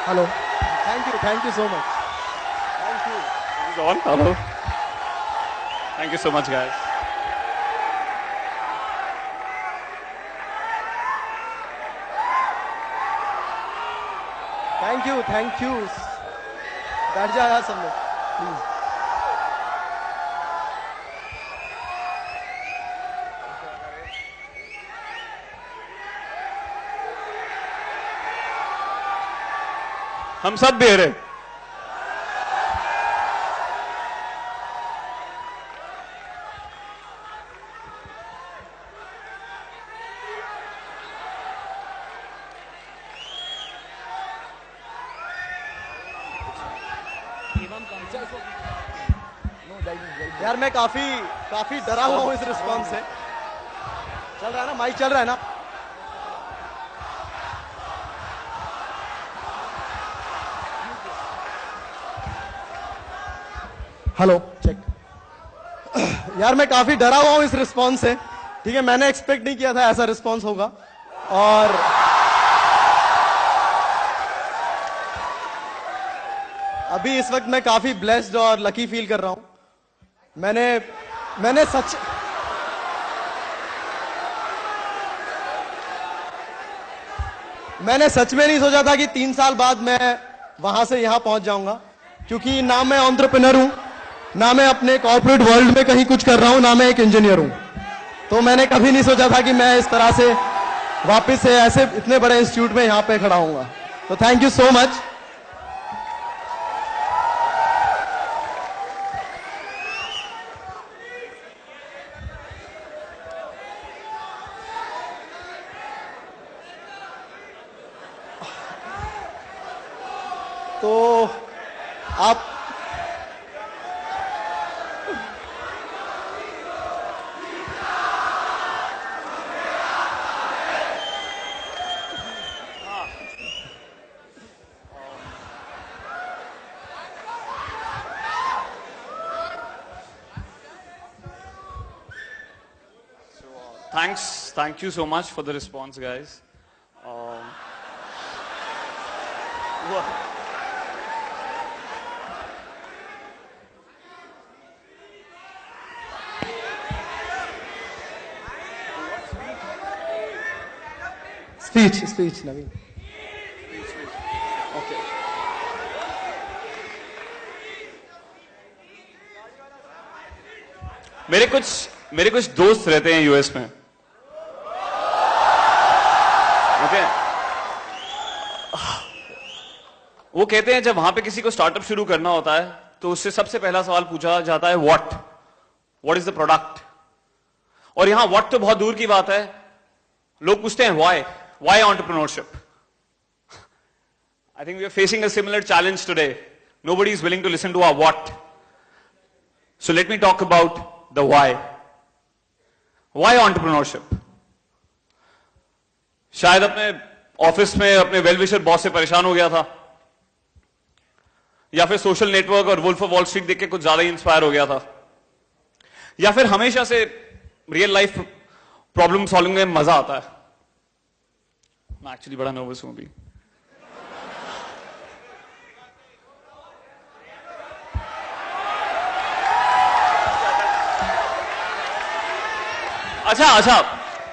Hello. Thank you so much. Thank you. This is on. Hello. Thank you so much, guys. Thank you. बैठ जाओ यार सब लोग, please. हम सब दे रहे. यार मैं काफी डरा हुआ हूं इस रिस्पॉन्स से. चल रहा है ना, माइक चल रहा है ना. Hello check. यार मैं काफी डरा हुआ हूं इस रिस्पॉन्स से. ठीक है, मैंने एक्सपेक्ट नहीं किया था ऐसा रिस्पॉन्स होगा. और अभी इस वक्त मैं काफी ब्लेस्ड और लकी फील कर रहा हूं. मैंने सच में नहीं सोचा था कि 3 साल बाद मैं वहां से यहां पहुंच जाऊंगा. क्योंकि ना मैं एंटरप्रेन्योर हूं, ना मैं अपने कॉर्पोरेट वर्ल्ड में कहीं कुछ कर रहा हूं, ना मैं एक इंजीनियर हूं. तो मैंने कभी नहीं सोचा था कि मैं इस तरह से वापस से ऐसे इतने बड़े इंस्टीट्यूट में यहां पे खड़ा हूंगा. तो थैंक यू सो मच. तो आप Thank you so much for the response, guys. Speech Naveen. Okay. मेरे कुछ दोस्त रहते हैं यूएस में. ओके. वो कहते हैं जब वहां पे किसी को स्टार्टअप शुरू करना होता है तो उससे सबसे पहला सवाल पूछा जाता है व्हाट इज द प्रोडक्ट. और यहां व्हाट तो बहुत दूर की बात है. लोग पूछते हैं why entrepreneurship. I think we are facing a similar challenge today. Nobody is willing to listen to our what. So let me talk about the why. Why entrepreneurship? शायद अपने ऑफिस में अपने वेल विशर बॉस से परेशान हो गया था, या फिर सोशल नेटवर्क और वुल्फ ऑफ वॉल स्ट्रीट देख के कुछ ज्यादा ही इंस्पायर हो गया था, या फिर हमेशा से रियल लाइफ प्रॉब्लम सॉल्विंग में मजा आता है. मैं एक्चुअली बड़ा नर्वस हूं अभी.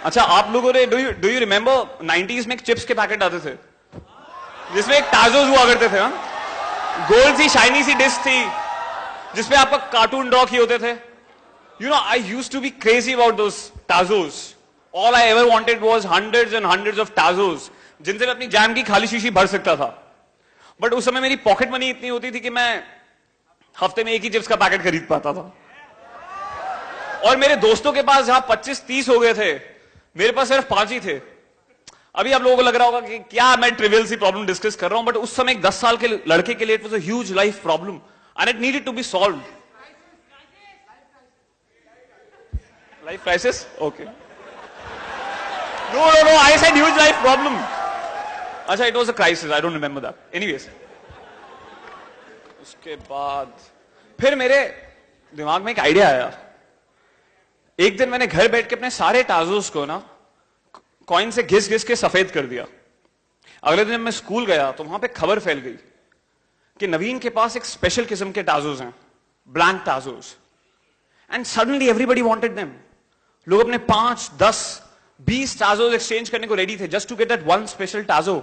अच्छा आप लोगों ने डू यू रिमेंबर 90s में चिप्स के पैकेट आते थे जिसमें एक टाजोस हुआ करते थे. गोल्ड सी शाइनी सी डिश थी जिसमें आपका कार्टून ड्रॉ किए होते थे. You know, I used to be crazy about those tazos. All I ever wanted was hundreds and hundreds of tazos जिनसे मैं अपनी जैम की खाली शीशी भर सकता था. बट उस समय मेरी पॉकेट मनी इतनी होती थी कि मैं हफ्ते में एक ही चिप्स का पैकेट खरीद पाता था. और मेरे दोस्तों के पास जहां 25-30 हो गए थे, मेरे पास सिर्फ 5 ही थे. अभी आप लोगों को लग रहा होगा कि क्या मैं ट्रिवियल सी प्रॉब्लम डिस्कस कर रहा हूं, बट उस समय एक 10 साल के लड़के के लिए it was a huge life problem and it needed to be solved. Life crisis? Okay. No, I said huge life problem. अच्छा, it was a crisis, I don't remember that. Anyways, उसके बाद फिर मेरे दिमाग में एक आइडिया आया. एक दिन मैंने घर बैठ के अपने सारे टाजोस को ना कॉइन से घिस घिस के सफेद कर दिया. अगले दिन जब मैं स्कूल गया तो वहां पे खबर फैल गई कि नवीन के पास एक स्पेशल किस्म के टाजोज हैं, blank tazos, and suddenly everybody wanted them. लोग अपने 5, 10, 20 टाजोज एक्सचेंज करने को रेडी थे just to get that one special tazo.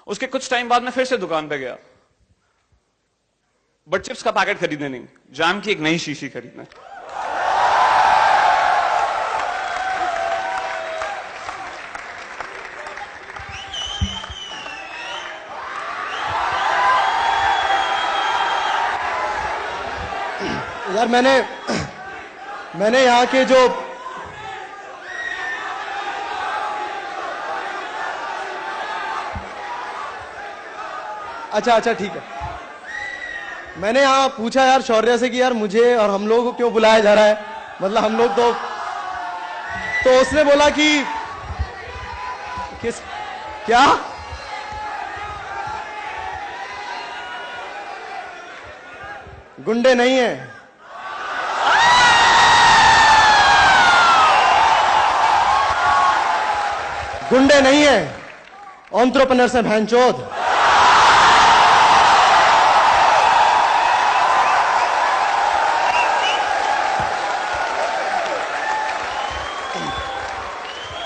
उसके कुछ टाइम बाद मैं फिर से दुकान पे गया, बट चिप्स का पैकेट खरीदने नहीं, जैम की एक नई शीशी खरीदने। यार मैंने यहाँ के जो अच्छा ठीक है, मैंने यहाँ पूछा यार शौर्य से कि यार मुझे और हम लोगों को क्यों बुलाया जा रहा है, मतलब हम लोग तो उसने बोला कि किस क्या गुंडे नहीं है, गुंडे नहीं है, एंटरप्रेन्योर्स हैं भैंचोद।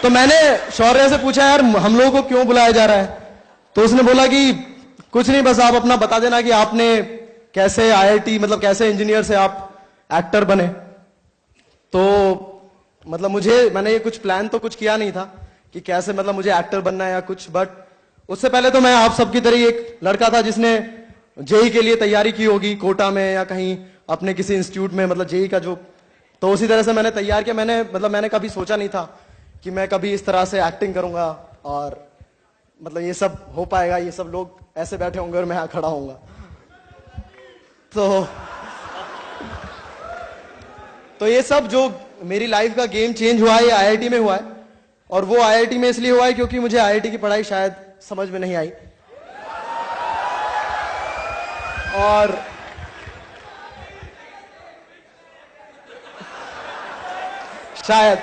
तो मैंने शौर्य से पूछा यार हम लोगों को क्यों बुलाया जा रहा है, तो उसने बोला कि कुछ नहीं, बस आप अपना बता देना कि आपने कैसे आईआईटी मतलब कैसे इंजीनियर से आप एक्टर बने। तो मतलब मैंने ये कुछ प्लान तो कुछ किया नहीं था कि कैसे मतलब मुझे एक्टर बनना है या कुछ, बट उससे पहले तो मैं आप सबकी तरह एक लड़का था जिसने जेई के लिए तैयारी की होगी कोटा में या कहीं अपने किसी इंस्टीट्यूट में, मतलब जेई का जो, तो उसी तरह से मैंने तैयार किया। मैंने कभी सोचा नहीं था कि मैं कभी इस तरह से एक्टिंग करूंगा और मतलब ये सब हो पाएगा, ये सब लोग ऐसे बैठे होंगे और मैं यहां खड़ा होऊंगा। तो ये सब जो मेरी लाइफ का गेम चेंज हुआ है ये आईआईटी में हुआ है, और वो आईआईटी में इसलिए हुआ है क्योंकि मुझे आईआईटी की पढ़ाई शायद समझ में नहीं आई, और शायद,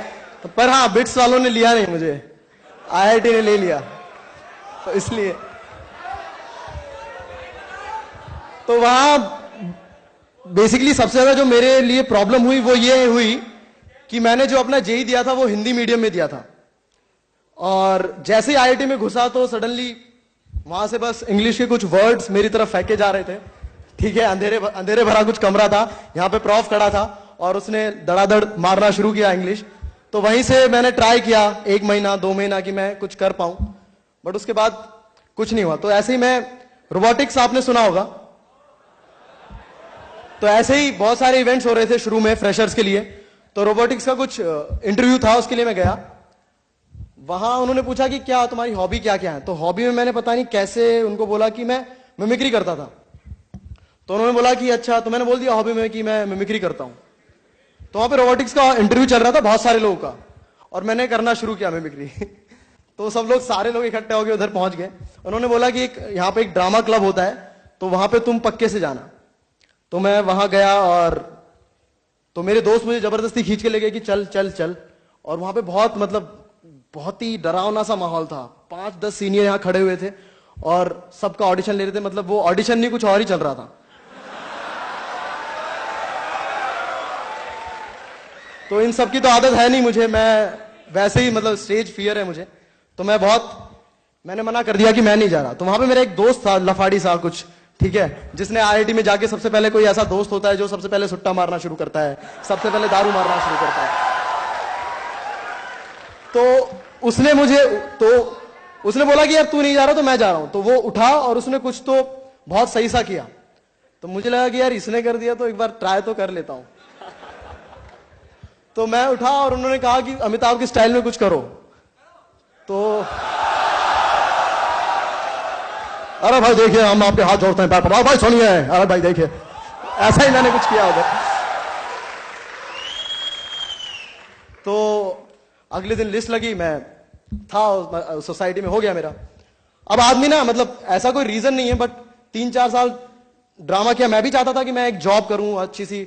पर हाँ बिट्स वालों ने लिया नहीं मुझे, आईआईटी ने ले लिया, तो इसलिए तो वहां बेसिकली सबसे ज्यादा जो मेरे लिए प्रॉब्लम हुई वो ये हुई कि मैंने जो अपना जेई दिया था वो हिंदी मीडियम में दिया था, और जैसे ही आईआईटी में घुसा तो सडनली वहां से बस इंग्लिश के कुछ वर्ड्स मेरी तरफ फेंके जा रहे थे। ठीक है, अंधेरे भरा कुछ कमरा था, यहाँ पे प्रॉफ खड़ा था और उसने धड़ाधड़ मारना शुरू किया इंग्लिश। तो वहीं से मैंने ट्राई किया 1 महीना 2 महीना कि मैं कुछ कर पाऊं, बट उसके बाद कुछ नहीं हुआ। तो ऐसे ही मैं रोबोटिक्स आपने सुना होगा, तो ऐसे ही बहुत सारे इवेंट्स हो रहे थे शुरू में फ्रेशर्स के लिए, तो रोबोटिक्स का कुछ इंटरव्यू था, उसके लिए मैं गया। वहां उन्होंने पूछा कि क्या तुम्हारी हॉबी क्या क्या है, तो हॉबी में मैंने पता नहीं कैसे उनको बोला कि मैं मिमिक्री करता था। तो उन्होंने बोला कि अच्छा, तो मैंने बोल दिया हॉबी में कि मैं मिमिक्री करता हूं। तो वहां पे रोबोटिक्स का इंटरव्यू चल रहा था बहुत सारे लोगों का, और मैंने करना शुरू किया मिमिक्री। तो सब लोग सारे लोग इकट्ठे हो गए, उधर पहुंच गए। उन्होंने बोला कि यहाँ पे एक ड्रामा क्लब होता है, तो वहां पे तुम पक्के से जाना। तो मैं वहां गया, और तो मेरे दोस्त मुझे जबरदस्ती खींच के ले गए कि चल चल चल, और वहां पे बहुत ही डरावना सा माहौल था। 5-10 सीनियर यहाँ खड़े हुए थे और सबका ऑडिशन ले रहे थे, मतलब वो ऑडिशन नहीं कुछ और ही चल रहा था। तो इन सब की तो आदत है नहीं मुझे, मैं वैसे ही मतलब स्टेज फियर है मुझे, तो मैंने मना कर दिया कि मैं नहीं जा रहा। तो वहां पे मेरा एक दोस्त था लफाड़ी सा कुछ, ठीक है, जिसने आईआईटी में जाके सबसे पहले, कोई ऐसा दोस्त होता है जो सबसे पहले सुट्टा मारना शुरू करता है, सबसे पहले दारू मारना शुरू करता है। तो उसने बोला कि यार तू नहीं जा रहा तो मैं जा रहा हूं। तो वो उठा और उसने कुछ तो बहुत सही सा किया, तो मुझे लगा कि यार इसने कर दिया तो एक बार ट्राई तो कर लेता हूं। तो मैं उठा और उन्होंने कहा कि अमिताभ के स्टाइल में कुछ करो। तो अरे भाई देखिए हम आपके हाथ जोड़ते हैं, पैर भाई सुनिए, अरे भाई देखिए, ऐसा ही मैंने कुछ किया उधर। तो अगले दिन लिस्ट लगी, मैं था सोसाइटी में, हो गया मेरा। अब आदमी ना, मतलब ऐसा कोई रीजन नहीं है, बट 3-4 साल ड्रामा किया। मैं भी चाहता था कि मैं एक जॉब करूं अच्छी सी,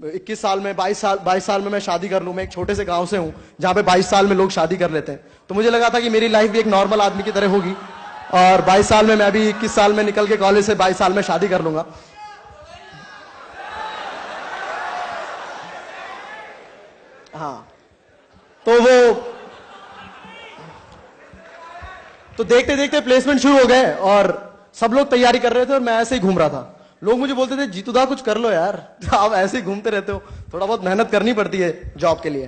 21 साल में 22 साल में मैं शादी कर लूं। मैं एक छोटे से गांव से हूं जहां पे 22 साल में लोग शादी कर लेते हैं। तो मुझे लगा था कि मेरी लाइफ भी एक नॉर्मल आदमी की तरह होगी, और 22 साल में मैं भी 21 साल में निकल के कॉलेज से 22 साल में शादी कर लूंगा। हाँ, तो देखते देखते प्लेसमेंट शुरू हो गए और सब लोग तैयारी कर रहे थे और मैं ऐसे ही घूम रहा था। लोग मुझे बोलते थे जीतूदा कुछ कर लो यार, आप ऐसे ही घूमते रहते हो, थोड़ा बहुत मेहनत करनी पड़ती है जॉब के लिए।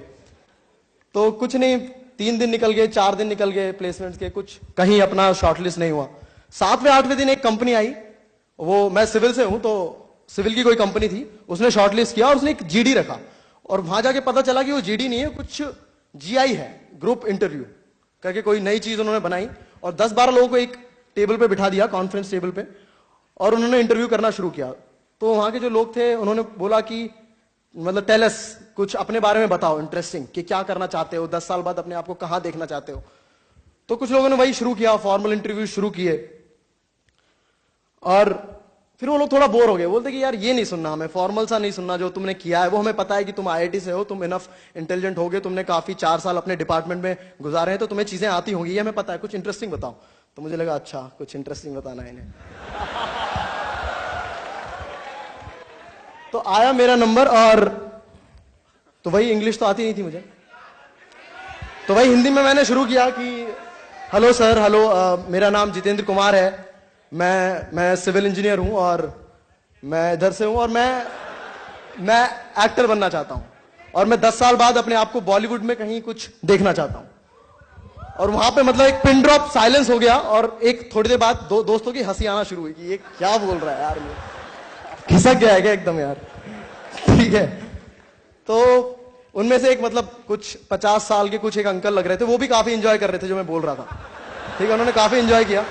तो कुछ नहीं, 3 दिन निकल गए, 4 दिन निकल गए प्लेसमेंट्स के, कुछ कहीं अपना शॉर्टलिस्ट नहीं हुआ। 7वें 8वें दिन एक कंपनी आई, वो मैं सिविल से हूं तो सिविल की कोई कंपनी थी, उसने शॉर्टलिस्ट किया और उसने एक जीडी रखा, और वहां जाके पता चला कि वो जीडी नहीं है, कुछ जीआई है, ग्रुप इंटरव्यू करके कोई नई चीज उन्होंने बनाई, और 10-12 लोगों को एक टेबल पे बिठा दिया, कॉन्फ्रेंस टेबल पे, और उन्होंने इंटरव्यू करना शुरू किया। तो वहां के जो लोग थे उन्होंने बोला कि मतलब टेल अस, कुछ अपने बारे में बताओ इंटरेस्टिंग, कि क्या करना चाहते हो, 10 साल बाद अपने आप को कहां देखना चाहते हो। तो कुछ लोगों ने वही शुरू किया, फॉर्मल इंटरव्यू शुरू किए, और फिर वो लोग थोड़ा बोर हो गए, बोलते कि यार ये नहीं सुनना, हमें फॉर्मल सा नहीं सुनना, जो तुमने किया है वो हमें पता है कि तुम आईआईटी से हो, तुम इनफ इंटेलिजेंट होगे, तुमने काफी 4 साल अपने डिपार्टमेंट में गुजारे हैं, तो तुम्हें चीजें आती होंगी, ये हमें पता है, कुछ इंटरेस्टिंग बताओ। तो मुझे लगा अच्छा कुछ इंटरेस्टिंग बताना है इन्हें। तो आया मेरा नंबर, और तो वही, इंग्लिश तो आती नहीं थी मुझे, तो वही हिंदी में मैंने शुरू किया कि हेलो सर, हेलो, मेरा नाम जितेंद्र कुमार है, मैं सिविल इंजीनियर हूं और मैं इधर से हूं, और मैं एक्टर बनना चाहता हूं, और मैं 10 साल बाद अपने आप को बॉलीवुड में कहीं कुछ देखना चाहता हूं। और वहां पे मतलब एक पिन ड्रॉप साइलेंस हो गया, और एक थोड़ी देर बाद दोस्तों की हंसी आना शुरू हुई कि ये क्या बोल रहा है यार, ये खिसक गया है क्या एकदम यार, ठीक है। तो उनमें से एक मतलब कुछ 50 साल के कुछ एक अंकल लग रहे थे, वो भी काफी एंजॉय कर रहे थे जो मैं बोल रहा था, ठीक है, उन्होंने काफी एंजॉय किया।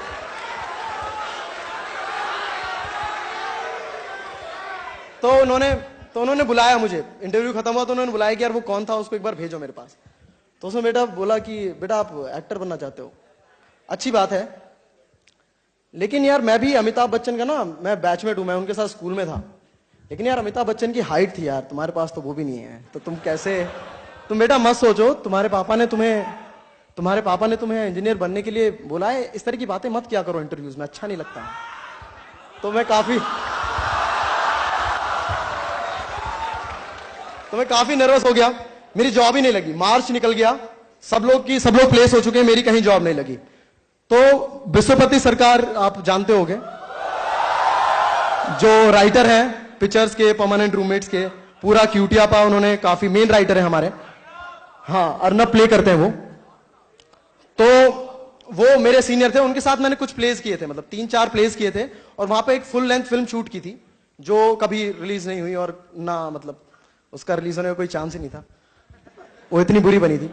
तो उन्होंने बुलाया मुझे, इंटरव्यू खत्म हुआ तो उन्होंने बुलाया कि यार वो कौन था, उसको एक बार भेजो मेरे पास। तो उसने बेटा बोला कि बेटा आप एक्टर बनना चाहते हो, अच्छी बात है, लेकिन यार मैं भी अमिताभ बच्चन का ना, मैं बैचमेट हूं, मैं उनके साथ स्कूल में था, लेकिन यार अमिताभ बच्चन की हाइट थी यार, तुम्हारे पास तो वो भी नहीं है, तो तुम बेटा मत सोचो, तुम्हारे पापा ने तुम्हें इंजीनियर बनने के लिए बोला है, इस तरह की बातें मत किया करो इंटरव्यूज में, अच्छा नहीं लगता। तो मैं काफी नर्वस हो गया, मेरी जॉब ही नहीं लगी, मार्च निकल गया, सब लोग प्लेस हो चुके हैं, मेरी कहीं जॉब नहीं लगी। तो विश्वपति सरकार आप जानते होंगे, जो राइटर हैं पिक्चर्स के, परमानेंट रूममेट्स के, पूरा क्यूटियापा, उन्होंने काफी मेन राइटर है हमारे, हाँ, अर्नब प्ले करते हैं वो। तो वो मेरे सीनियर थे, उनके साथ मैंने कुछ प्लेस किए थे, मतलब 3-4 प्लेस किए थे, और वहां पे एक फुल लेंथ फिल्म शूट की थी जो कभी रिलीज नहीं हुई, और ना मतलब उसका रिलीज होने का कोई चांस ही नहीं था, वो इतनी बुरी बनी थी।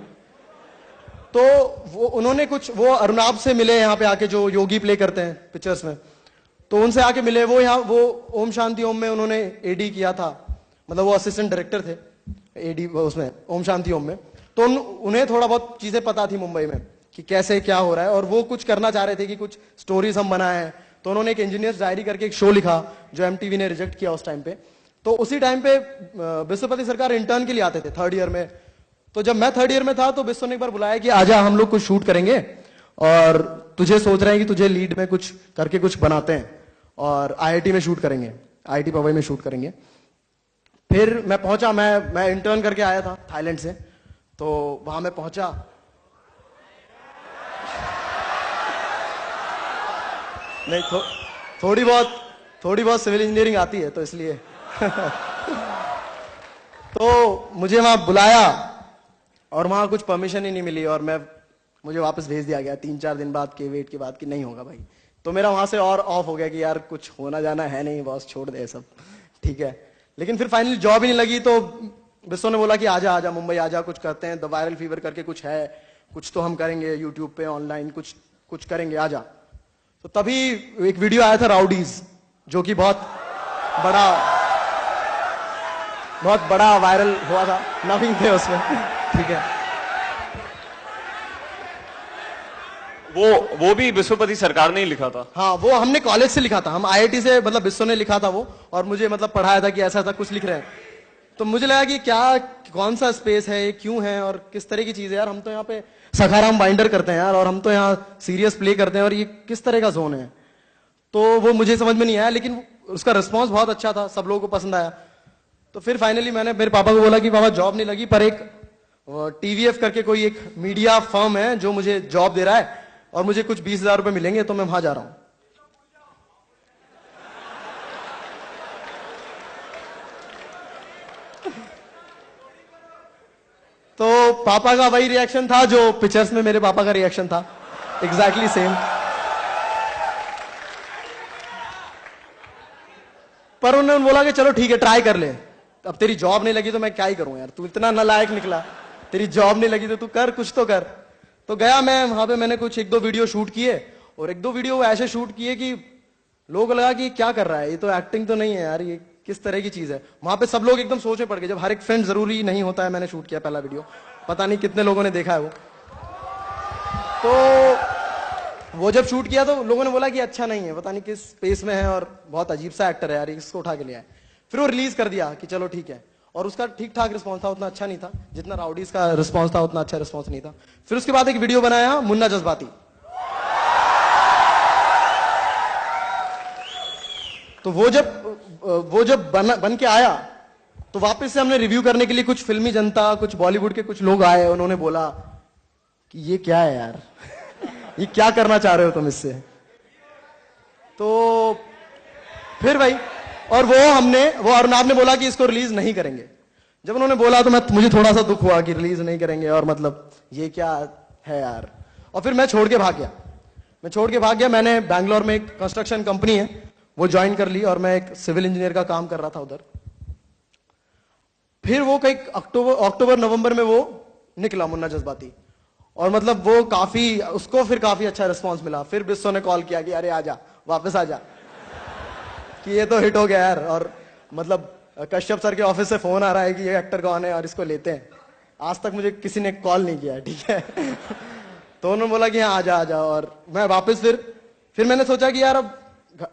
तो वो अरुणाब से मिले यहाँ पे आके, जो योगी प्ले करते हैं पिक्चर्स में, तो उनसे आके मिले, वो ओम शांति ओम में उन्होंने एडी किया था, मतलब वो असिस्टेंट डायरेक्टर थे एडी उसमें, ओम शांति ओम में। तो उन्हें थोड़ा बहुत चीजें पता थी मुंबई में कि कैसे क्या हो रहा है, और वो कुछ करना चाह रहे थे कि कुछ स्टोरीज हम बनाए। तो उन्होंने एक इंजीनियर्स डायरी करके एक शो लिखा जो एमटीवी ने रिजेक्ट किया उस टाइम पे। तो उसी टाइम पे विश्वपति सरकार इंटर्न के लिए आते थे 3rd ईयर में। तो जब मैं 3rd ईयर में था तो विश्व ने एक बार बुलाया कि आजा हम लोग कुछ शूट करेंगे, और तुझे सोच रहे हैं कि तुझे लीड में कुछ करके कुछ बनाते हैं, और आईआईटी में शूट करेंगे, आईआईटी पवई में शूट करेंगे। फिर मैं पहुंचा, मैं इंटर्न करके आया था थाईलैंड से, तो वहां मैं पहुंचा, नहीं थोड़ी बहुत सिविल इंजीनियरिंग आती है तो इसलिए तो मुझे वहां बुलाया और वहां कुछ परमिशन ही नहीं मिली, और मुझे वापस भेज दिया गया 3-4 दिन बाद के वेट के बाद कि नहीं होगा भाई। तो मेरा वहां से और ऑफ हो गया कि यार कुछ होना जाना है नहीं, बॉस छोड़ दे सब, ठीक है। लेकिन फिर फाइनली जॉब ही नहीं लगी, तो विश्व ने बोला कि आजा मुंबई आजा, कुछ करते हैं, द वायरल फीवर करके कुछ है, कुछ तो हम करेंगे यूट्यूब पे ऑनलाइन, कुछ करेंगे, आजा। तो तभी एक वीडियो आया था राउडीज, जो कि बहुत बड़ा वायरल हुआ था, नवीन थे उसमें, ठीक है। वो भी विश्वपति सरकार ने ही लिखा था। हाँ, वो हमने कॉलेज से लिखा था, हम आईआईटी से, मतलब विश्व ने लिखा था वो, और मुझे मतलब पढ़ाया था कि ऐसा कुछ लिख रहे हैं। तो मुझे लगा कि क्या, कौन सा स्पेस है, क्यों है और किस तरह की चीज है यार। हम तो यहाँ पे सखाराम बाइंडर करते हैं यार, और हम तो यहाँ सीरियस प्ले करते हैं, और ये किस तरह का जोन है। तो वो मुझे समझ में नहीं आया, लेकिन उसका रिस्पॉन्स बहुत अच्छा था, सब लोगों को पसंद आया। तो फिर फाइनली मैंने मेरे पापा को बोला कि पापा जॉब नहीं लगी, पर एक टीवीएफ करके कोई एक मीडिया फर्म है जो मुझे जॉब दे रहा है, और मुझे कुछ 20,000 रुपए मिलेंगे, तो मैं वहां जा रहा हूं। तो पापा का वही रिएक्शन था जो पिक्चर्स में मेरे पापा का रिएक्शन था, एग्जैक्टली सेम। पर उन्होंने बोला कि चलो ठीक है, ट्राई कर ले। अब तेरी जॉब नहीं लगी तो मैं क्या ही करूं यार, तू इतना नालायक निकला, तेरी जॉब नहीं लगी तो तू कर, कुछ तो कर। तो गया मैं वहां पे, मैंने कुछ 1-2 वीडियो शूट किए, और 1-2 वीडियो ऐसे शूट किए कि लोगों को लगा कि क्या कर रहा है, ये तो एक्टिंग तो नहीं है यार, ये किस तरह की चीज है। वहां पे सब लोग एकदम सोच में पड़ गए, जब हर एक फ्रेंड जरूरी नहीं होता है। मैंने शूट किया पहला वीडियो, पता नहीं कितने लोगों ने देखा है वो। तो वो जब शूट किया तो लोगों ने बोला कि अच्छा नहीं है, पता नहीं किस स्पेस में है, और बहुत अजीब सा एक्टर है यार, इसको उठा के लिया है। फिर वो रिलीज कर दिया कि चलो ठीक है, और उसका ठीक ठाक रिस्पॉन्स था, उतना अच्छा नहीं था जितना राउडीज का रिस्पॉन्स था, उतना अच्छा रिस्पॉन्स नहीं था। फिर उसके बाद एक वीडियो बनाया मुन्ना जज्बाती। तो वो जब बन के आया, तो वापस से हमने रिव्यू करने के लिए कुछ फिल्मी जनता, कुछ बॉलीवुड के कुछ लोग आए, उन्होंने बोला कि ये क्या है यार ये क्या करना चाह रहे हो तुम इससे। तो फिर भाई, और वो अरुणाब ने बोला कि इसको रिलीज नहीं करेंगे। जब उन्होंने बोला तो मुझे थोड़ा सा दुख हुआ कि रिलीज नहीं करेंगे, और मतलब ये क्या है यार। और फिर मैं छोड़ के भाग गया। मैंने बैंगलोर में एक कंस्ट्रक्शन कंपनी है, वो ज्वाइन कर ली, और मैं एक सिविल इंजीनियर का काम कर रहा था उधर। फिर वो कई अक्टूबर नवंबर में वो निकला मुन्ना जज्बाती, और मतलब उसको फिर काफी अच्छा रिस्पॉन्स मिला। फिर बिस्सो ने कॉल किया कि अरे आजा, वापस आजा, कि ये तो हिट हो गया यार। और मतलब कश्यप सर के ऑफिस से फोन आ रहा है कि ये एक्टर कौन है और इसको लेते हैं। आज तक मुझे किसी ने कॉल नहीं किया, ठीक है तो उन्होंने बोला कि हाँ आजा। और मैं वापस फिर मैंने सोचा कि यार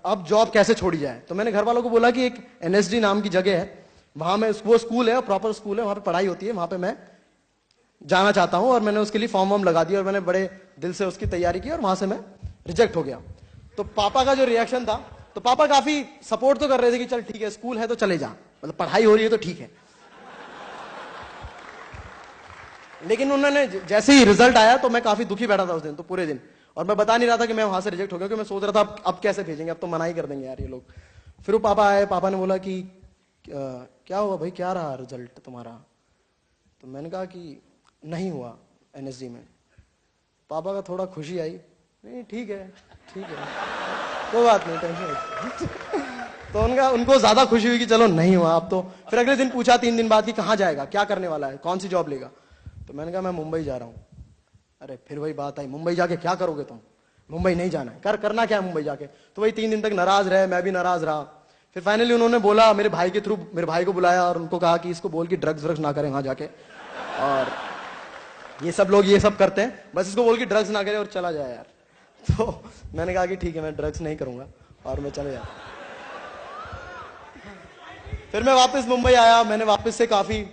अब जॉब कैसे छोड़ी जाए। तो मैंने घर वालों को बोला कि एक एनएसडी नाम की जगह है, वहां में वो स्कूल है, प्रॉपर स्कूल है, वहां पे पढ़ाई होती है, वहां पे मैं जाना चाहता हूं। और मैंने उसके लिए फॉर्म लगा दिया, और मैंने बड़े दिल से उसकी तैयारी की, और वहां से मैं रिजेक्ट हो गया। तो पापा का जो रिएक्शन था, तो पापा काफी सपोर्ट तो कर रहे थे कि चल ठीक है, स्कूल है तो चले जा, मतलब पढ़ाई हो रही है तो ठीक है। लेकिन उन्होंने जैसे ही रिजल्ट आया तो मैं काफी दुखी बैठा था उस दिन, तो पूरे दिन। और मैं बता नहीं रहा था कि मैं वहां से रिजेक्ट हो गया, क्योंकि मैं सोच रहा था अब कैसे भेजेंगे, अब तो मना ही कर देंगे यार ये लोग। फिर वो पापा आए, पापा ने बोला कि क्या हुआ भाई, क्या रहा रिजल्ट तुम्हारा। तो मैंने कहा कि नहीं हुआ एनएसडी में। पापा का थोड़ा खुशी आई, नहीं ठीक है कोई बात नहीं, टेंशन तो उनको ज्यादा खुशी हुई कि चलो नहीं हुआ अब तो। फिर अगले दिन पूछा 3 दिन बाद कि कहाँ जाएगा, क्या करने वाला है, कौन सी जॉब लेगा। तो मैंने कहा मैं मुंबई जा रहा हूँ। अरे फिर वही बात आई, मुंबई जाके क्या करोगे तुम, मुंबई नहीं जाना है, करना क्या है मुंबई जाके। तो वही 3 दिन तक नाराज रहे, मैं भी नाराज रहा। फिर फाइनली उन्होंने बोला, मेरे भाई के थ्रू मेरे भाई को बुलाया, और उनको कहा कि इसको बोल कि ड्रग्स ना करें वहां जाके, और ये सब लोग ये सब करते हैं, बस इसको बोल कि ड्रग्स ना करे और चला जाए यार। तो मैंने कहा कि ठीक है, मैं ड्रग्स नहीं करूंगा, और मैं चले जाता। फिर मैं वापस मुंबई आया, मैंने वापस से काफी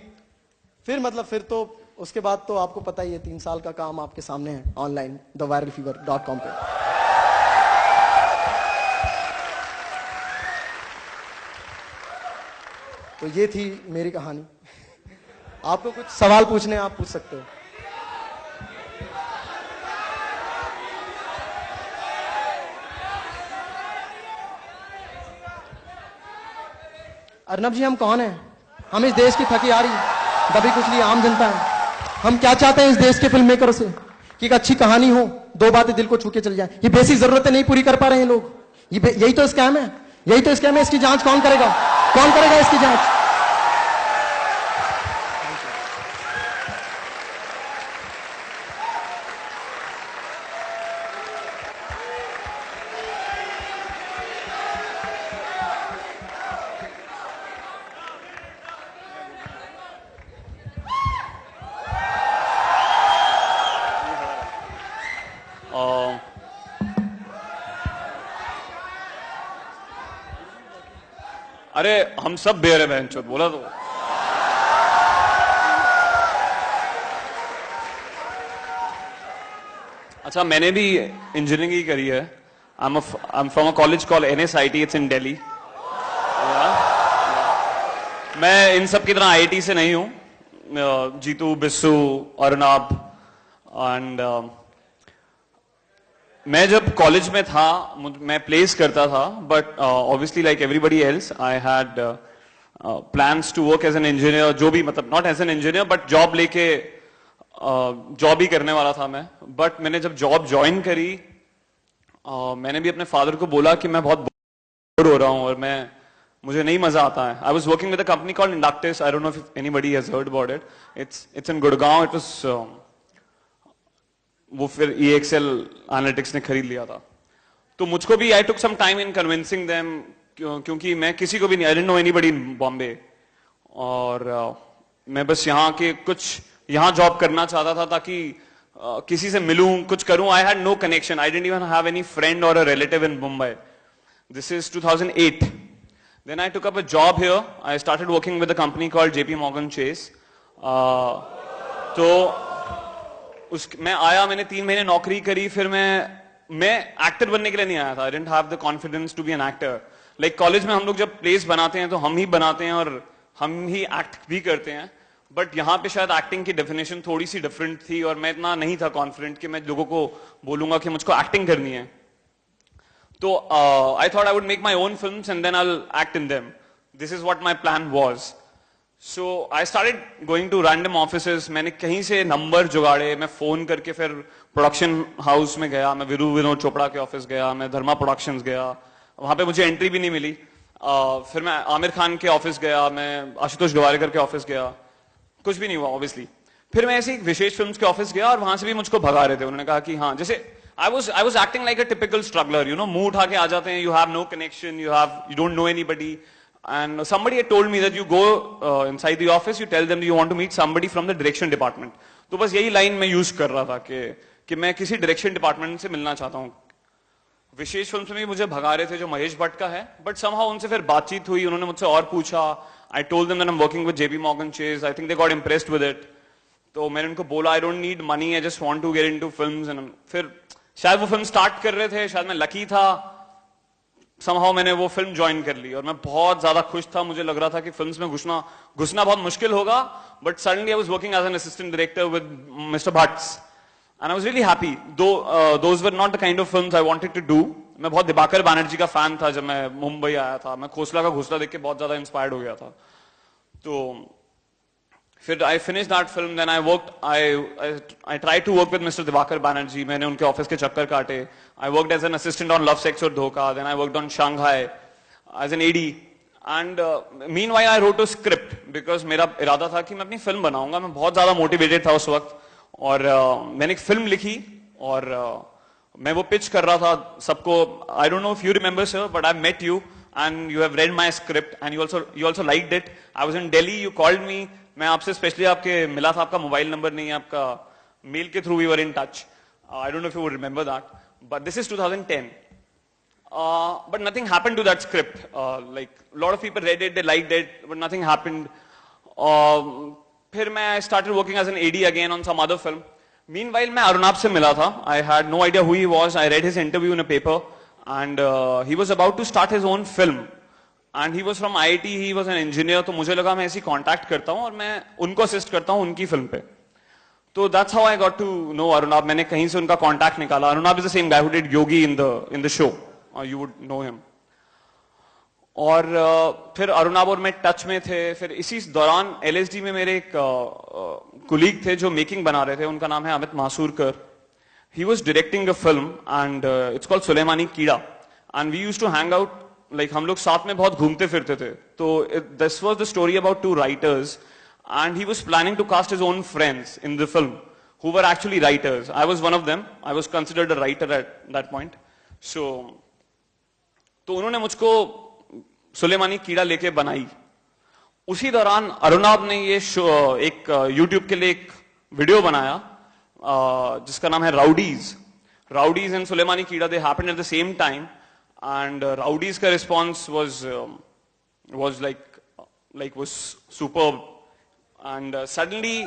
फिर तो उसके बाद तो आपको पता ही है, 3 साल का काम आपके सामने है ऑनलाइन theviralfever.com पे। तो ये थी मेरी कहानी। आपको कुछ सवाल पूछने आप पूछ सकते हो। अर्नब जी, हम कौन हैं? हम इस देश की थकी हारी दबी कुचली आम जनता है। हम क्या चाहते हैं इस देश के फिल्म मेकरों से कि एक अच्छी कहानी हो, 2 बातें दिल को छू के चल जाए। ये बेसिक जरूरतें नहीं पूरी कर पा रहे हैं लोग, यही तो स्कैम है, इसकी जांच कौन करेगा इसकी जांच। अरे हम सब बेर है बहन चोद, बोला तो अच्छा, मैंने भी इंजीनियरिंग ही करी है. I'm from a college called NSIT. It's in Delhi. मैं इन सब की तरह IIT से नहीं हूँ. जीतू, बिस्सू, अर्नब एंड मैं जब कॉलेज में था मैं प्लेस करता था, but obviously like everybody else I had plans to work as an engineer. जो भी मतलब not as an engineer but job लेके जॉब ही करने वाला था मैं. बट मैंने जब जॉब ज्वाइन करी मैंने भी अपने फादर को बोला कि मैं बहुत बोर हो रहा हूँ और मुझे नहीं मजा आता है. I was working with a company called Inductis. I don't know if anybody has heard about it. It's in Gurgaon. It was वो फिर EXL एनालिटिक्स ने खरीद लिया था. तो मुझको भी I took some time in convincing them, क्योंकि मैं किसी को भी नहीं, I didn't know anybody in Bombay, और मैं बस यहाँ जॉब करना चाहता था ताकि किसी से मिलूं, कुछ करूं. I had no connection. I didn't even have any friend or a relative in Mumbai. This is 2008. Then I took up a job here. I started working with a company called JP Morgan Chase. तो मैं आया, मैंने 3 महीने नौकरी करी. फिर मैं actor बनने के लिए नहीं आया था. I didn't have the confidence to be an actor. Like college में हम लोग जब प्लेस बनाते हैं तो हम ही बनाते हैं और हम ही एक्ट भी करते हैं. बट यहाँ पे शायद एक्टिंग की डेफिनेशन थोड़ी सी डिफरेंट थी और मैं इतना नहीं था कॉन्फिडेंट कि मैं लोगों को बोलूंगा कि मुझको एक्टिंग करनी है. तो I thought I would make my own films and then I will act in them. This is what my plan was. So I started going to random offices. मैंने कहीं से नंबर जुगाड़े, मैं फोन करके फिर प्रोडक्शन हाउस में गया. मैं विनोद चोपड़ा के ऑफिस गया, मैं धर्मा प्रोडक्शंस गया. वहां पे मुझे एंट्री भी नहीं मिली. फिर मैं आमिर खान के ऑफिस गया, मैं आशुतोष गवारीकर के ऑफिस गया. कुछ भी नहीं हुआ ऑब्वियसली. फिर मैं ऐसे एक विशेष फिल्म्स के ऑफिस गया और वहां से भी मुझको भगा रहे थे. उन्होंने कहा कि हाँ, जैसे I was acting like a typical struggler, you know. मुंह उठा के आ जाते हैं. You have no connection, you don't know anybody. And somebody had told me that you go inside the office, you tell them you want to meet somebody from the direction department. तो बस यही line मैं use कर रहा था कि मैं किसी डायरेक्शन डिपार्टमेंट से मिलना चाहता हूँ. विशेष फिल्म से भी मुझे भगा रहे थे जो महेश भट्ट का है. बट समहाउ उनसे फिर बातचीत हुई. उन्होंने मुझसे और पूछा. I told them that I'm working with JP Morgan Chase. I think they got impressed with it. तो मैंने उनको बोला I don't need money, I just want to get into films. And फिर शायद वो फिल्म स्टार्ट कर रहे थे, शायद मैं लकी था. somehow मैंने वो फिल्म ज्वाइन कर ली और मैं बहुत ज्यादा खुश था. मुझे लग रहा था कि फिल्म्स में घुसना बहुत मुश्किल होगा. But suddenly I was working as an assistant director with mister Bhatts and I was really happy. Those were not the kind of films I wanted to do. मैं बहुत दिबाकर बैनर्जी का फैन था जब मैं मुंबई आया था. मैं खोसला का घोसला देख के बहुत ज्यादा इंस्पायर्ड हो गया था. तो फिर I finish that film. Then I worked, I tried to work with mister Dibakar Banerjee. मैंने उनके ऑफिस के चक्कर काटे. I worked as an assistant on love, sex aur Dhokha. Then I worked on Shanghai as an AD. And meanwhile I wrote a script because मेरा इरादा था कि मैं अपनी फिल्म बनाऊंगा. मैं बहुत ज्यादा मोटिवेटेड था उस वक्त. और मैंने एक फिल्म लिखी और मैं वो पिच कर रहा था सबको. I don't know if you remember sir, but I met you and you have read my script and you also liked it. I was in Delhi, you called me. मैं आपसे स्पेशली आपके मिला था. आपका मोबाइल नंबर नहीं है, आपका mail के through we were in touch. I don't know if you would remember that, but this is 2010. But nothing happened to that script. Like a lot of people read it, they liked it, but nothing happened. फिर मैं I started working as an AD again on some other film. Meanwhile मैं अरुणाब से मिला था. I had no idea who he was. I read his interview in a paper. And he was about to start his own film and he was from IIT. he was an engineer. तो मुझे लगा मैं ऐसी contact करता हूँ और मैं उनको असिस्ट करता हूँ उनकी फिल्म पे. तो that's how I got to know Arunab. मैंने कहीं से उनका कांटेक्ट निकाला. Arunab is the same guy who did Yogi in the show. You would know him. और फिर अरुणाब और मैं टच में थे. फिर इसी दौरान LSD में मेरे एक कुलीग थे जो मेकिंग बना रहे थे. उनका नाम है Amit Masurkar. He was directing a film and it's called Sulaimani Keeda and we used to hang out, like हम लोग साथ में बहुत घूमते फिरते थे. तो this was the story about 2 writers and he was planning to cast his own friends in the film who were actually writers. I was one of them. I was considered a writer at that point. So तो उन्होंने मुझको सुलेमानी कीड़ा लेके बनाई. उसी दौरान अरुणाब ने ये एक YouTube के लिए एक वीडियो बनाया जिसका नाम है rowdies and Sulemani Keeda. They happened at the same time and Rowdies का response was like superb. And suddenly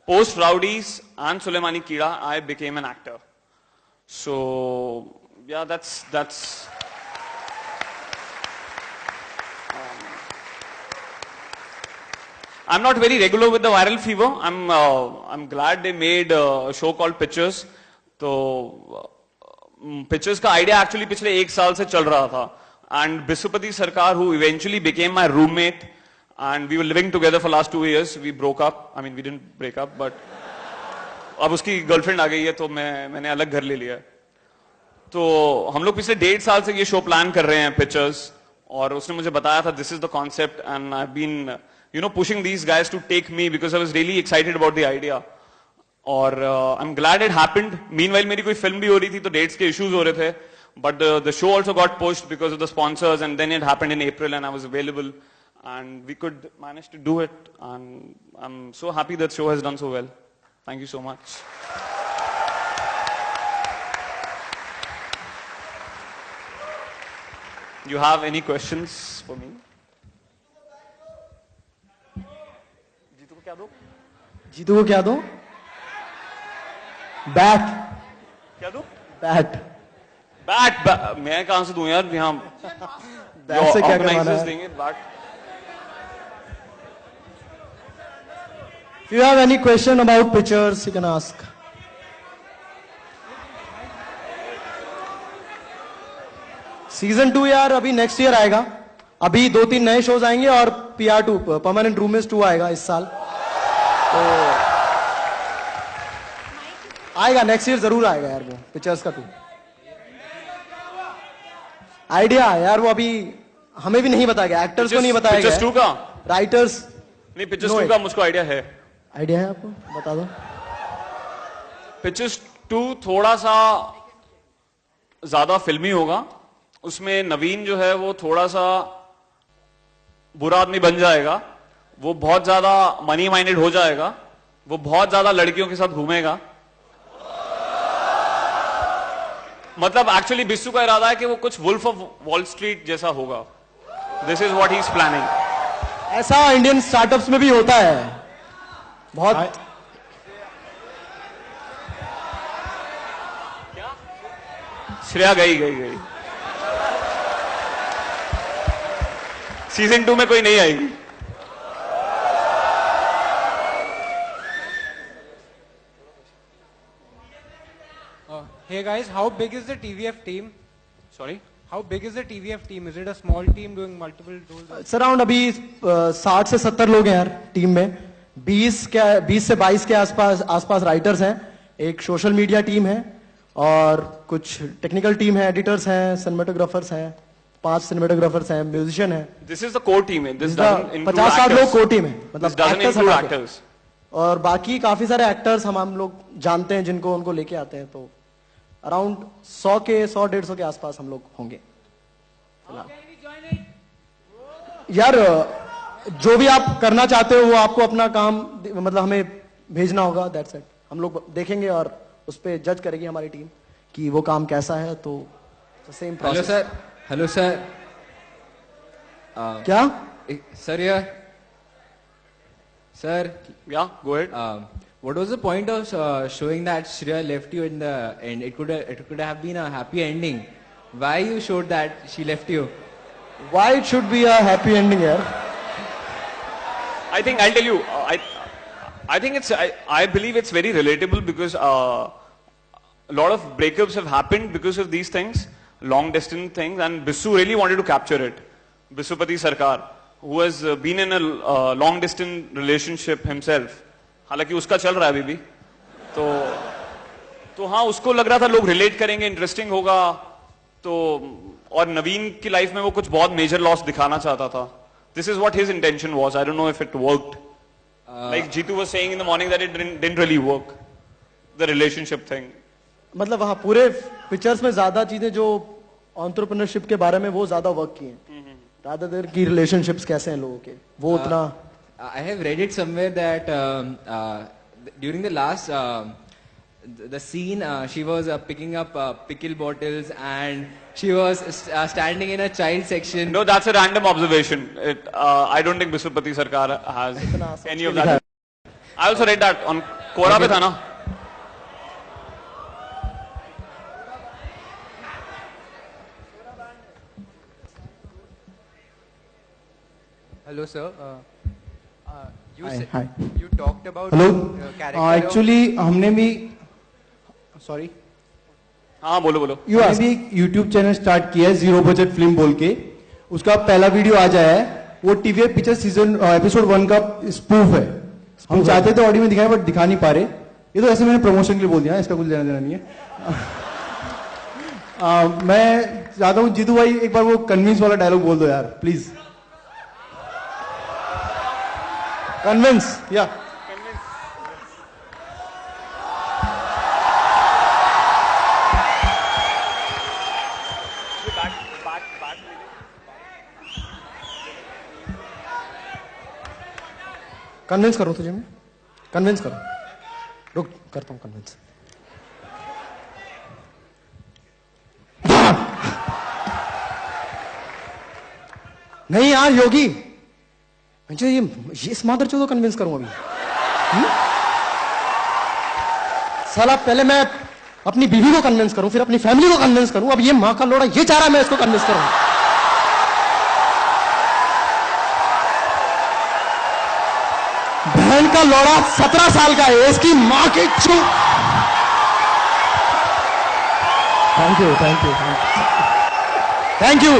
post Rowdies and Sulemani Keeda I became an actor. So yeah, that's I'm not very regular with the viral fever. I'm glad they made a show called Pictures. तो Pictures का idea actually पिछले 1 साल से चल रहा था. And Bisupati Sarkar, who eventually became my roommate, and we were living together for last 2 years. We broke up. I mean, we didn't break up, but अब उसकी गर्लफ्रेंड आ गई है, तो मैंने अलग घर ले लिया. तो हम लोग पिछले 1.5 साल से ये शो प्लान कर रहे हैं, पिक्चर्स, और उसने मुझे बताया था this is the concept, and I have been pushing these guys to take me because I was really excited about the idea. और I'm glad it happened. Meanwhile मेरी कोई फिल्म भी हो रही थी, तो डेट्स के इश्यूज हो रहे थे, but the show also got pushed because of the sponsors, and then it happened in April and I was available and we could manage to do it, and I'm so happy that show has done so well. Thank you so much. You have any questions for me? Jitu को क्या दो? Bat. क्या दो? Bat. Bat. मैं कहां से दूं यार? यहाँ बैट से क्या करवाना है? देंगे bat. If you have any question about pictures, you can ask. Season 2 यार अभी नेक्स्ट ईयर आएगा. अभी 2-3 नए शोज आएंगे और PR2 परमानेंट रूममेट्स 2 आएगा इस साल. तो आएगा नेक्स्ट ईयर, जरूर आएगा यार वो पिक्चर्स का 2. आइडिया यार वो अभी हमें भी नहीं बताया गया, एक्टर्स को नहीं बताया गया. पिक्चर्स 2 का राइटर्स नहीं, पिक्चर्स 2 का मुझको आइडिया है. आइडिया है आपको? बता दो. पिक्चर्स 2 थोड़ा सा ज्यादा फिल्मी होगा. उसमें नवीन जो है वो थोड़ा सा बुरा आदमी बन जाएगा. वो बहुत ज्यादा मनी माइंडेड हो जाएगा. वो बहुत ज्यादा लड़कियों के साथ घूमेगा. मतलब एक्चुअली बिस्सू का इरादा है कि वो कुछ वुल्फ ऑफ वॉल स्ट्रीट जैसा होगा. This is what he is planning. ऐसा इंडियन स्टार्टअप्स में भी होता है बहुत. श्रेया गई. सीजन 2 में कोई नहीं आएगी. Hey guys, how big is the TVF team? Sorry? How big is the TVF team? Is it a small team doing multiple roles? Sir around अभी 60 से 70 लोग हैं यार टीम में. 20 से 22 के आसपास राइटर्स हैं. एक सोशल मीडिया टीम है और कुछ टेक्निकल टीम है, एडिटर्स हैं, सिनेमेटोग्राफर्स हैं, 5 सिनेमेटोग्राफर्स हैं, म्यूजिशियन है. This is the core team. 50-60 लोग कोर टीम है. मतलब एक्टर्स और बाकी काफी सारे एक्टर्स हम लोग जानते हैं जिनको उनको लेके आते हैं. तो अराउंड 100-150 के आसपास हम लोग होंगे. यार जो भी आप करना चाहते हो वो आपको अपना काम मतलब हमें भेजना होगा. That's it. हम लोग देखेंगे और उस पर जज करेगी हमारी टीम कि वो काम कैसा है. तो सेम प्रोसेस. Hello sir. क्या सर यार sir. Yeah, go ahead. What was the point of showing that Shreya left you in the end? It could have been a happy ending. Why you showed that she left you? Why it should be a happy ending यार? I think I'll tell you. I think I believe it's very relatable because a lot of breakups have happened because of these things, long distance things, and Bissu really wanted to capture it. Bisupati Sarkar, who has been in a long distance relationship himself. हालांकि उसका चल रहा है अभी भी. तो हाँ, उसको लग रहा था लोग रिलेट करेंगे, इंटरेस्टिंग होगा. तो और नवीन की लाइफ में वो कुछ बहुत मेजर लॉस दिखाना चाहता था. This is what his intention was. I don't know if it worked. Like Jitu was saying in the morning that it didn't really work, the relationship thing. मतलब वहाँ पूरे पिक्चर्स में ज्यादा चीजें जो एंटरप्रेन्योरशिप के बारे में वो ज्यादा वर्क की हैं. रादर देन की रिलेशनशिप्स कैसे हैं लोगों के, वो उतना. I have read it somewhere that during the last the scene she was picking up pickle bottles and she was standing in a child section. No, that's a random observation. I don't think Bisupati Sarkar has any of that. I also read that on Quora पे था ना. Hello, sir. You Hi, said, hi. you talked about hello character. Actually हमने भी sorry हाँ बोलो बोलो हमने भी एक यूट्यूब चैनल स्टार्ट किया है जीरो बजट फिल्म बोल के. उसका पहला वीडियो आज आया है. वो टीवीएफ पिक्चर सीजन एपिसोड 1 का स्पूफ है. हम चाहते तो ऑडियो में दिखाएं बट दिखा नहीं पा रहे. ये तो ऐसे मैंने प्रमोशन के लिए बोल दिया, इसका कुछ लेना देना नहीं है. मैं चाहता हूँ जीतू भाई एक बार वो कन्विंस वाला डायलॉग बोल दो यार प्लीज. कन्विंस या कन्विंस करो तुझे मैं. कन्विंस करो. रुक करता हूं कन्विंस. नहीं यार योगी, मुझे ये इस मादर चोदो कन्विंस करूं अभी. साला पहले मैं अपनी बीवी को कन्विंस करूं, फिर अपनी फैमिली को कन्विंस करूं. अब ये मां का लोड़ा ये चाह रहा है मैं इसको कन्विंस करूं. बहन का लोड़ा 17 साल का है, इसकी मां की चू. Thank you thank you thank you.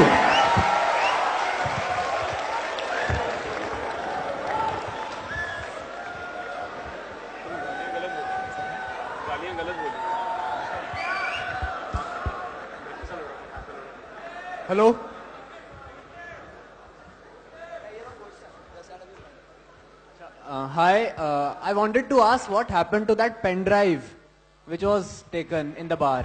Hello Hi, I wanted to ask what happened to that pen drive which was taken in the bar.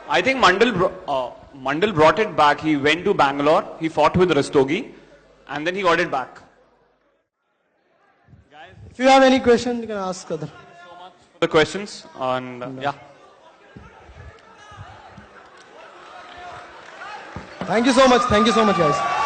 I think Mandal brought it back. He went to Bangalore. He fought with Rastogi, and then he got it back. if you have any question you can ask other. For the questions and yeah. Thank you so much guys.